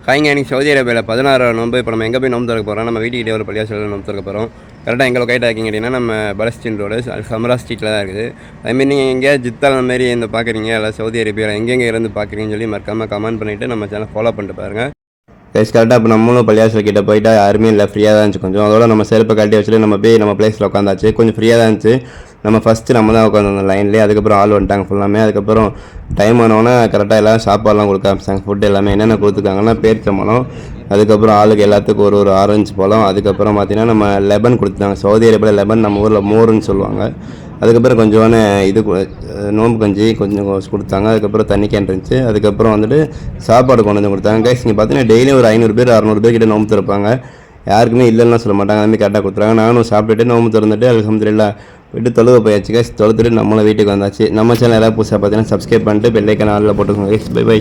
ஹாய்ங்க, இன்னைக்கு சவுதி அரேபியாவில் 16 நோன்பு. இப்போ நம்ம எங்கே போய் நோன்பு திறக்க போகிறோம்? நம்ம வீட்டுக்கிட்டே ஒரு பள்ளியாசலில் நோன்பு திறக்க போகிறோம். கரெக்டாக எங்கே லொக்கேட் ஆகிங்க அப்படின்னா, நம்ம பலஸ்தீன் ரோடு சமரா ஸ்ட்ரீட்டில் தான் இருக்குது. அதுமாரி நீங்கள் எங்கேயாவது ஜித்தால் அந்த மாதிரி இந்த பார்க்குறீங்க, இல்லை சவுதி அரேபியாவில் எங்கெங்கே இருந்து பார்க்குறீங்கன்னு சொல்லி மறக்காமல் கமெண்ட் பண்ணிவிட்டு நம்ம சேனல் ஃபாலோ பண்ணிட்டு பாருங்கள். கரெக்டாக இப்போ நம்மளும் பள்ளியாசல் கிட்டே போயிட்டா யாருமே இல்லை, ஃப்ரீயாக தான் இருந்துச்சு கொஞ்சம். அதோட நம்ம செருப்பை கட்டி வச்சுட்டு நம்ம போய் நம்ம பிளேஸில் உட்காந்தாச்சு. கொஞ்சம் ஃப்ரீயாக தான் இருந்துச்சு. நம்ம ஃபஸ்ட்டு நம்ம தான் உட்காந்துருந்தோம் லைன்லேயே. அதுக்கப்புறம் ஆள் வந்துட்டாங்க ஃபுல்லாமே. அதுக்கப்புறம் டைம் ஆனோன்னா கரெக்டாக எல்லாம் சாப்பாடுலாம் கொடுக்க ஆரம்பிச்சாங்க. ஃபுட்டு எல்லாமே என்னென்ன கொடுத்துருக்காங்கன்னா பேரிச்சம்பழம், அதுக்கப்புறம் ஆளுக்கு எல்லாத்துக்கும் ஒரு ஆரஞ்சு பழம், அதுக்கப்புறம் பார்த்திங்கன்னா நம்ம லெமன் கொடுத்துட்டாங்க. சவுதி அரேபியாவில் லெமன், நம்ம ஊரில் மோருன்னு சொல்லுவாங்க. அதுக்கப்புறம் கொஞ்சோன்னு இது நோம்பு கஞ்சி கொஞ்சம் கொடுத்தாங்க. அதுக்கப்புறம் தண்ணி கேன் இருந்துச்சு. அதுக்கப்புறம் வந்துட்டு சாப்பாடு கொண்டு வந்து கொடுத்தாங்க. கைஸ் இங்கே பார்த்தீங்கன்னா டெய்லியும் ஒரு 500 பேர் 600 பேர் கிட்ட நோம்பு திறப்பாங்க. யாருக்குமே இல்லைன்னா சொல்ல மாட்டாங்க. அதுமாதிரி கரெக்டாக கொடுத்துறாங்க. நானும் சாப்பிட்டுட்டு நோம்பு திறந்துட்டு அல்ஹம்துலில்லாஹ் விட்டு தொழுவ போயாச்சு கைஸ். தொழுத்துட்டு நம்மளும் வீட்டுக்கு வந்தாச்சு. நம்ம சேனல் எல்லாம் புதுசாக பார்த்தீங்கன்னா சப்ஸ்கிரைப் பண்ணிட்டு பெல் ஐக்கான் ஆல்ல போட்டுக்கோங்க கைஸ். By by.